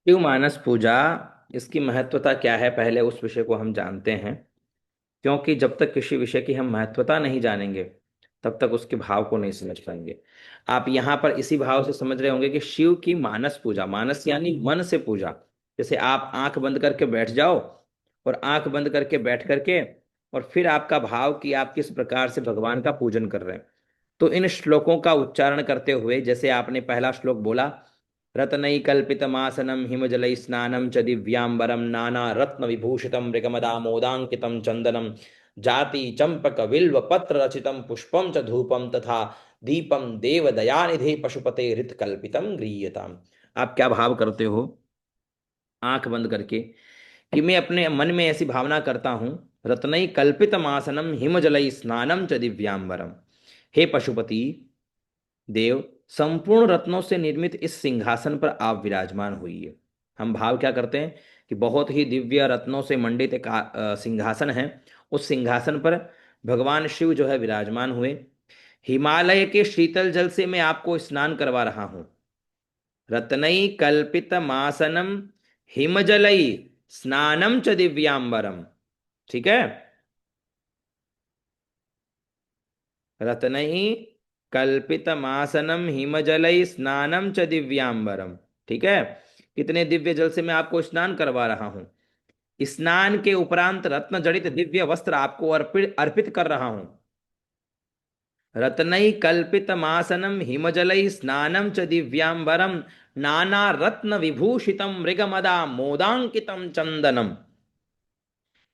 शिव मानस पूजा, इसकी महत्वता क्या है, पहले उस विषय को हम जानते हैं। क्योंकि जब तक किसी विषय की हम महत्वता नहीं जानेंगे तब तक उसके भाव को नहीं समझ पाएंगे। आप यहाँ पर इसी भाव से समझ रहे होंगे कि शिव की मानस पूजा, मानस यानी मन से पूजा। जैसे आप आंख बंद करके बैठ जाओ और आंख बंद करके बैठ करके और फिर आपका भाव कि आप किस प्रकार से भगवान का पूजन कर रहे हैं। तो इन श्लोकों का उच्चारण करते हुए, जैसे आपने पहला श्लोक बोला, रत्नैकल्पितमासनं हिमजलैस्नानं च दिव्याम्बरं नाना रत्न विभूषितं मृगमदामोदाङ्कितं चन्दनं जाति चंपक बिल्व पत्र रचितं पुष्पं च धूपं तथा दीपं देवदयानिधे पशुपते हृत्कल्पितं गृह्यताम्। आप क्या भाव करते हो आंख बंद करके कि मैं अपने मन में ऐसी भावना करता हूं, रत्नई कल्पितमासनम हिमजलई स्नानम च दिव्यांबरम। हे पशुपति देव, संपूर्ण रत्नों से निर्मित इस सिंहासन पर आप विराजमान हुई। हम भाव क्या करते हैं कि बहुत ही दिव्य रत्नों से मंडित एक सिंहासन है। उस सिंहासन पर भगवान शिव जो है विराजमान हुए। हिमालय के शीतल जल से मैं आपको स्नान करवा रहा हूं। रत्नई कल्पित मासनम हिमजलई स्नानम च दिव्यांबरम। ठीक है। रत्नई कल्पितमासनम हिमजलई स्नानम च दिव्यांबरम। ठीक है। कितने दिव्य जल से मैं आपको स्नान करवा रहा हूं। स्नान के उपरांत रत्न जड़ित दिव्य वस्त्र आपको अर्पित अर्पित कर रहा हूं। रत्नई कल्पितमासनम हिमजलई स्नानम च दिव्यांबरम नाना रत्न विभूषितम मृगमदा मोदांकितम चंदनम।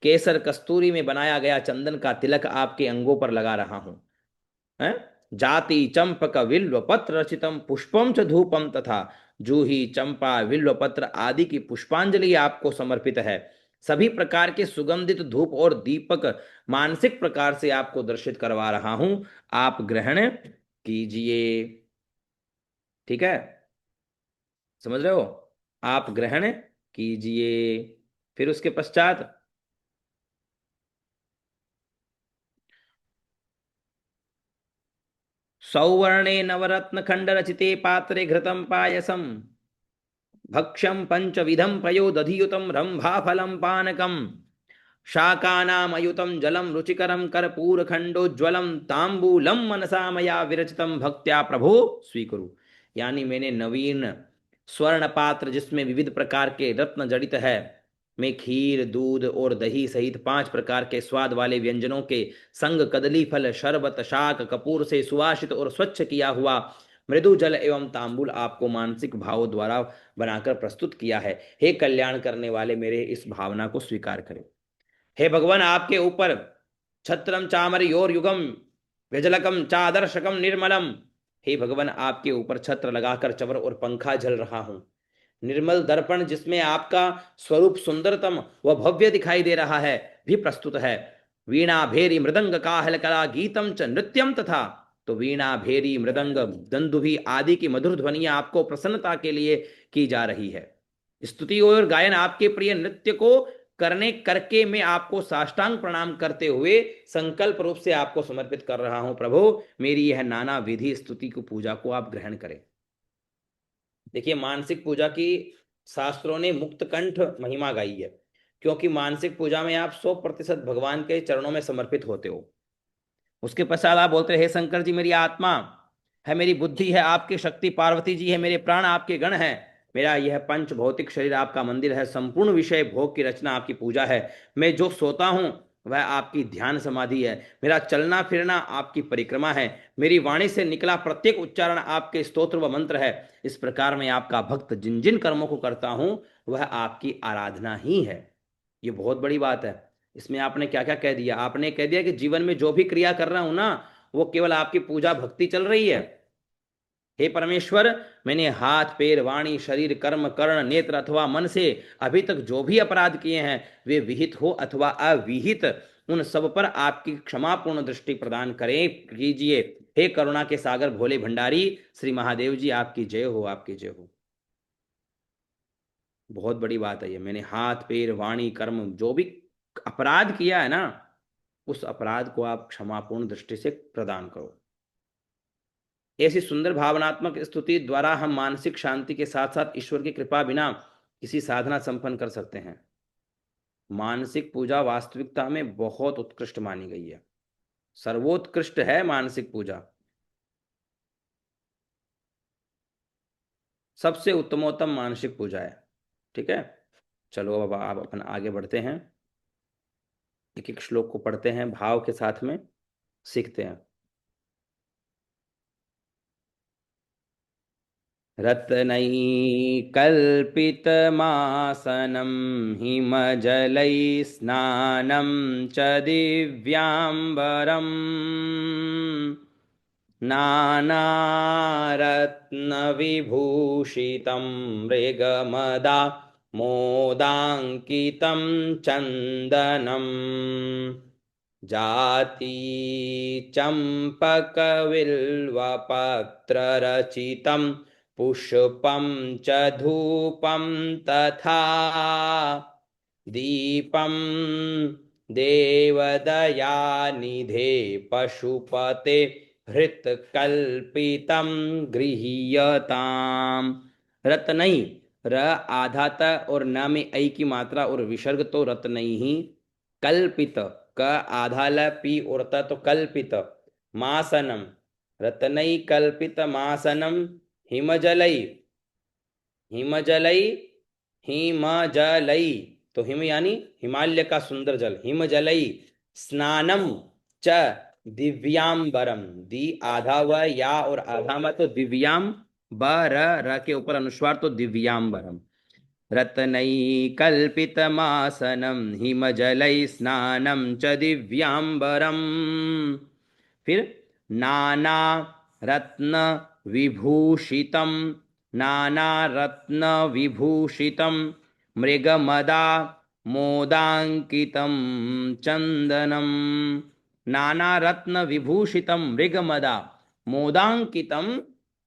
केसर कस्तूरी में बनाया गया चंदन का तिलक आपके अंगों पर लगा रहा हूं। है। जाति चंपक विल्व पत्र रचितम पुष्पम च धूपम तथा जूही चंपा विल्व पत्र आदि की पुष्पांजलि आपको समर्पित है। सभी प्रकार के सुगंधित धूप और दीपक मानसिक प्रकार से आपको दर्शित करवा रहा हूं। आप ग्रहण कीजिए। ठीक है। समझ रहे हो। आप ग्रहण कीजिए। फिर उसके पश्चात सौवर्णे नवरत्न खंड रचिते पात्रे घृतम पायसम भक्ष्यं पंचविधं पयो दधियुतं रंभाफलं पानकं शाकानामयुतं जलं रुचिकरं कर्पूरखंडोज्ज्वलं तांबूलं मनसा मया विरचितं भक्त्या प्रभो स्वीकुरु। यानी मैंने नवीन स्वर्ण पात्र जिसमें विविध प्रकार के रत्न जड़ित है, में खीर दूध और दही सहित 5 प्रकार के स्वाद वाले व्यंजनों के संग कदली फल शरबत शाक कपूर से सुवासित और स्वच्छ किया हुआ मृदु जल एवं तांबूल आपको मानसिक भाव द्वारा बनाकर प्रस्तुत किया है। हे कल्याण करने वाले मेरे इस भावना को स्वीकार करें। हे भगवान, आपके ऊपर छत्रम चामर योर युगम व्यजलकम चादर्शकम निर्मलम। हे भगवान, आपके ऊपर छत्र लगाकर चवर और पंखा झल रहा हूं। निर्मल दर्पण जिसमें आपका स्वरूप सुंदरतम व भव्य दिखाई दे रहा है भी प्रस्तुत है। वीणा भेरी मृदंग काहल कला गीतम च नृत्यम तथा। तो वीणा भेरी मृदंग दंदुभी आदि की मधुर ध्वनियां आपको प्रसन्नता के लिए की जा रही है। स्तुति और गायन आपके प्रिय नृत्य को करने करके मैं आपको साष्टांग प्रणाम करते हुए संकल्प रूप से आपको समर्पित कर रहा हूं। प्रभु, मेरी यह नाना विधि स्तुति को पूजा को आप ग्रहण करें। देखिए, मानसिक पूजा की शास्त्रों ने मुक्त कंठ महिमा गाई है। क्योंकि मानसिक पूजा में आप 100% भगवान के चरणों में समर्पित होते हो। उसके पश्चात आप बोलते हे शंकर जी, मेरी आत्मा है, मेरी बुद्धि है आपकी शक्ति, पार्वती जी है, मेरे प्राण आपके गण हैं, मेरा यह पंच भौतिक शरीर आपका मंदिर है, संपूर्ण विषय भोग की रचना आपकी पूजा है, मैं जो सोता हूं वह आपकी ध्यान समाधि है, मेरा चलना फिरना आपकी परिक्रमा है, मेरी वाणी से निकला प्रत्येक उच्चारण आपके स्तोत्र व मंत्र है। इस प्रकार मैं आपका भक्त जिन जिन कर्मों को करता हूं वह आपकी आराधना ही है। ये बहुत बड़ी बात है। इसमें आपने क्या क्या कह दिया, आपने कह दिया कि जीवन में जो भी क्रिया कर रहा हूं ना, वो केवल आपकी पूजा भक्ति चल रही है। हे परमेश्वर, मैंने हाथ पैर वाणी शरीर कर्म कर्ण नेत्र अथवा मन से अभी तक जो भी अपराध किए हैं, वे विहित हो अथवा अविहित, उन सब पर आपकी क्षमापूर्ण दृष्टि प्रदान करें कीजिए। हे करुणा के सागर भोले भंडारी श्री महादेव जी, आपकी जय हो, आपकी जय हो। बहुत बड़ी बात है ये। मैंने हाथ पैर वाणी कर्म जो भी अपराध किया है ना, उस अपराध को आप क्षमापूर्ण दृष्टि से प्रदान करो। ऐसी सुंदर भावनात्मक स्तुति द्वारा हम मानसिक शांति के साथ साथ ईश्वर की कृपा बिना किसी साधना संपन्न कर सकते हैं। मानसिक पूजा वास्तविकता में बहुत उत्कृष्ट मानी गई है, सर्वोत्कृष्ट है मानसिक पूजा, सबसे उत्तमोत्तम मानसिक पूजा है। ठीक है, चलो अब आप अपन आगे बढ़ते हैं, एक एक श्लोक को पढ़ते हैं, भाव के साथ में सीखते हैं। रत्नैकल्पितमासनं हिमजलैस्नानं च दिव्याम्बरम् नानारत्नविभूषितं मृगमदा मोदाङ्कितं चन्दनं जाति चम्पकविल्वपत्ररचितं पुष्पं च धूपं तथा दीपं देवदयानिधे पशुपते हृत्कल्पितं गृह्यताम्। रत्नई, र आधा त और न में ऐ की मात्रा और विसर्ग तो रत्नई ही। कल्पित, क आधा ल पी और त तो कल्पित। मासनम, रत्नई कल्पित मासनम हिमजलई, हिमजलई, हिमजलई तो हिम यानी हिमालय का सुंदर जल, हिमजलई स्नानम च दिव्यांबरम, दी आधा व या और आधा में तो दिव्याम, ब र के ऊपर अनुस्वार तो दिव्यांबरम। रत्नैकल्पितमासनं हिमजलैस्नानं च दिव्याम्बरम्। फिर नाना रत्न विभूषितं, नाना रत्न विभूषितं मृगमदा मोदांकितं चंदनम, नाना रत्न विभूषितं मृगमदा मोदांकितं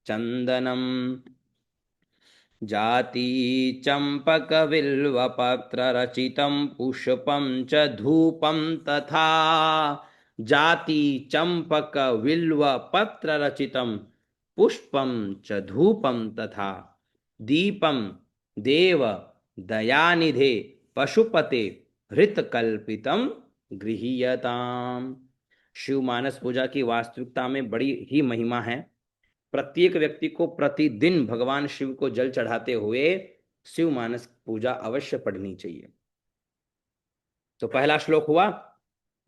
चंदनम जाति चंपकविल्वपत्ररचितं पुष्पं च धूपं तथा, जाति चंपक विल्व पत्र रचितम पुष्पम च धूपम तथा दीपम देव दयानिधे पशुपते हृतकल्पितम गृह्यताम। शिव मानस पूजा की वास्तविकता में बड़ी ही महिमा है। प्रत्येक व्यक्ति को प्रतिदिन भगवान शिव को जल चढ़ाते हुए शिव मानस पूजा अवश्य पढ़नी चाहिए। तो पहला श्लोक हुआ,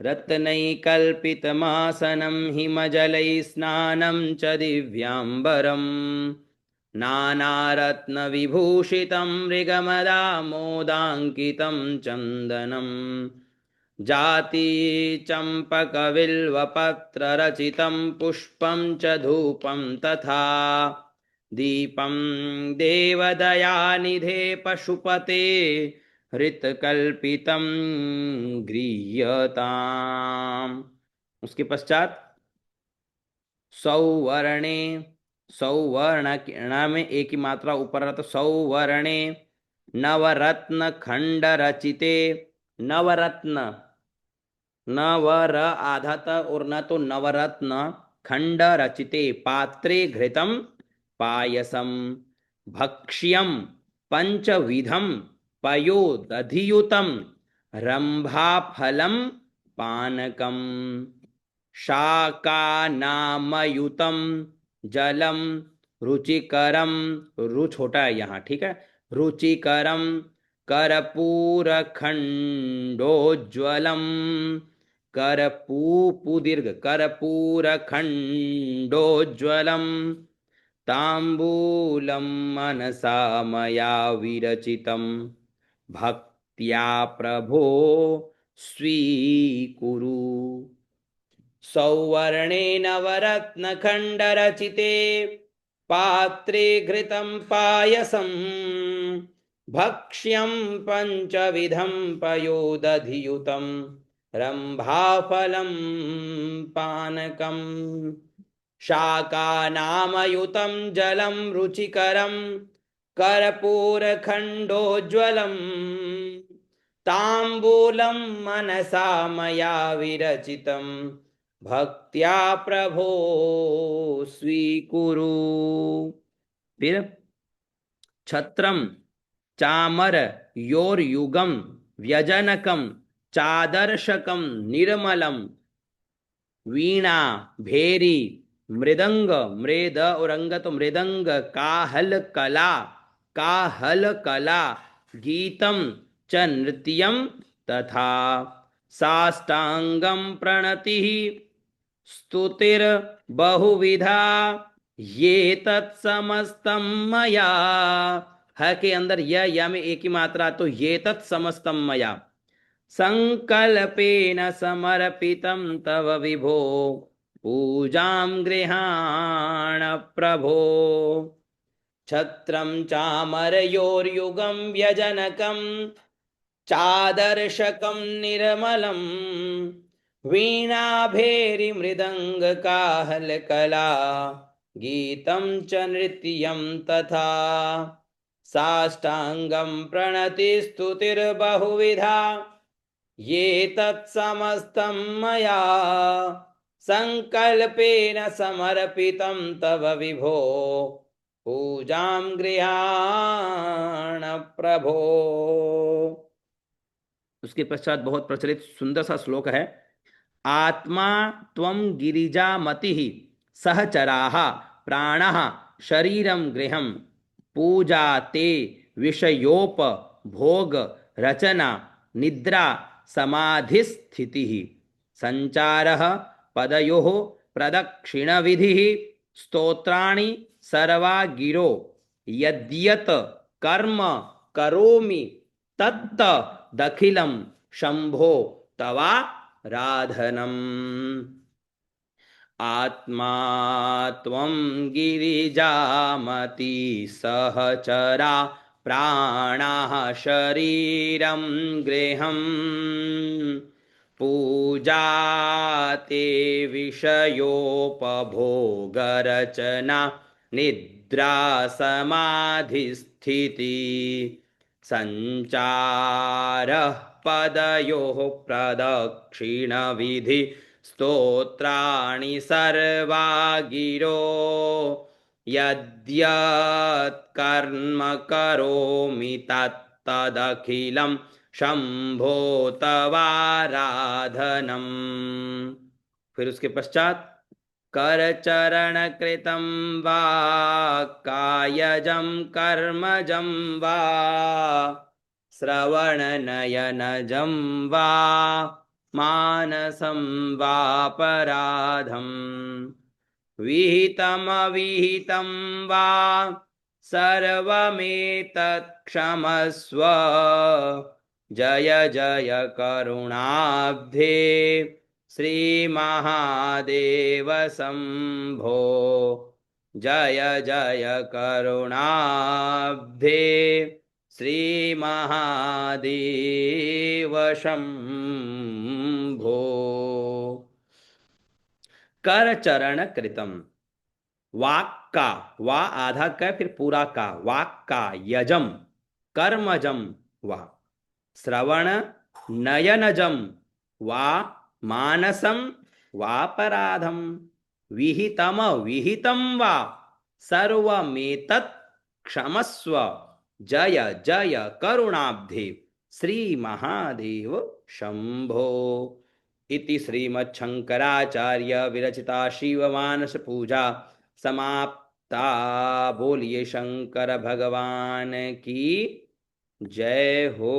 रत्नैकल्पितमासनं हिमजलैस्नानं च दिव्यांबरम् नानारत्नविभूषितं मृगमदामोदाङ्कितं चन्दनं जाति चम्पकविल्वपत्ररचितं पुष्पं च धूपं तथा दीपं देवदयानिधे पशुपते हृतकल्पितं गृह्यताम्। उसके पश्चात सौवर्णे, सौवर्ण ण में एक ही मात्रा ऊपर रहा तो सौवर्णे नवरत्न खंड रचिते, नवरत्न नवर आधा त और न तो नवरत्न खंड रचिते पात्रे घृतम पायसम भक्ष्यम पंचविधम पयोदधियुतम रंभाफलम पानकम शाकानामयुतम जलम रुचिकरम, रु छोटा है यहाँ, ठीक है, रुचिकरम कर्पूरखंडोज्ज्वलम, कर्पू दीर्घ कर्पूरखंडोज्ज्वलम तांबूलं मनसा मया विरचितं भक्त्या प्रभो स्वीकुरु। सौवर्णे नवरत्नखण्डरचिते पात्रे घृतं पायसं भक्ष्यं पञ्चविधं पयोदधियुतं रम्भाफलं पानकम् शाकानामयुतं जलं रुचिकरं कर्पूरखण्डोज्ज्वलं ताम्बूलं मनसा मया विरचितं भक्त्या प्रभो स्वीकुरु। फिर छत्रम चामर योरयुगम व्यजनकम चादर्शकम निर्मलम वीणा भेरी मृदंग मृद और अंग तो मृदंग काहल कला गीतम च नृत्यम तथा साष्टांगम प्रणति स्तुतिर बहुविधा ये तत्समस्तम मया। ह के अंदर या में एक ही मात्रा, तो ये तत्समस्तम मया संकल्पेन समर्पितं तव विभो पूजां गृहाण प्रभो। छत्रं चामरयोर्युगं व्यजनकं चादर्शकं निर्मलं वीणाभेरीमृदङ्गकाहलकला गीतं च नृत्यं तथा साष्टांगं प्रणतिस्तुतिर्बहुविधा ये तत्समस्तं मया संकल्पेन समर्पितं तव विभो पूजां गृहाण प्रभो। उसके पश्चात बहुत प्रचलित सुंदर सा श्लोक है। आत्मा त्वं गिरिजामति सहचराः प्राणः शरीरं गृहं पूजा ते विषयोपभोग रचना निद्रा समाधिस्थितिः संचारः पदयोः प्रदक्षिणविधिः स्तोत्राणि सर्वा गिरो यद्यत् कर्म करोमि तत्त दखिलं शंभो तवा राधनम्। आत्मा त्वं गिरिजामति सहचरा प्राणाः शरीरं गृहं पूजा ते विषयोपभोगरचना निद्रा समाधिस्थिति संचारः पदयोः प्रदक्षिणविधि स्तोत्राणि सर्वा गिरो यद्यत् कर्म करोमि तत्तदखिलं शंभो तवाराधनम्। फिर उसके पश्चात करचरण कृतं वा कायजं कर्मजं वा श्रवणनयनजं वा मानसं वापराधं विहितमविहितं वा सर्वमेतत् क्षमस्व जय जय करुणाब्धे श्रीमहादेव शंभो जय जय करुणाब्धे श्रीमहादेव शंभो। कर चरण कृतम, वाक का, वा आधा का फिर पूरा का, वाक का यजम कर्मजम वा श्रवण नयनजम वा मानसम वापराधम विहितम विहितं वा सर्वमेतत् क्षमस्व जय जय करुणाब्धे श्री महादेव शंभो। इति श्रीमच्छंकराचार्य विरचिता शिवमानस पूजा समाप्ता। बोलिए शंकर भगवान की जय हो।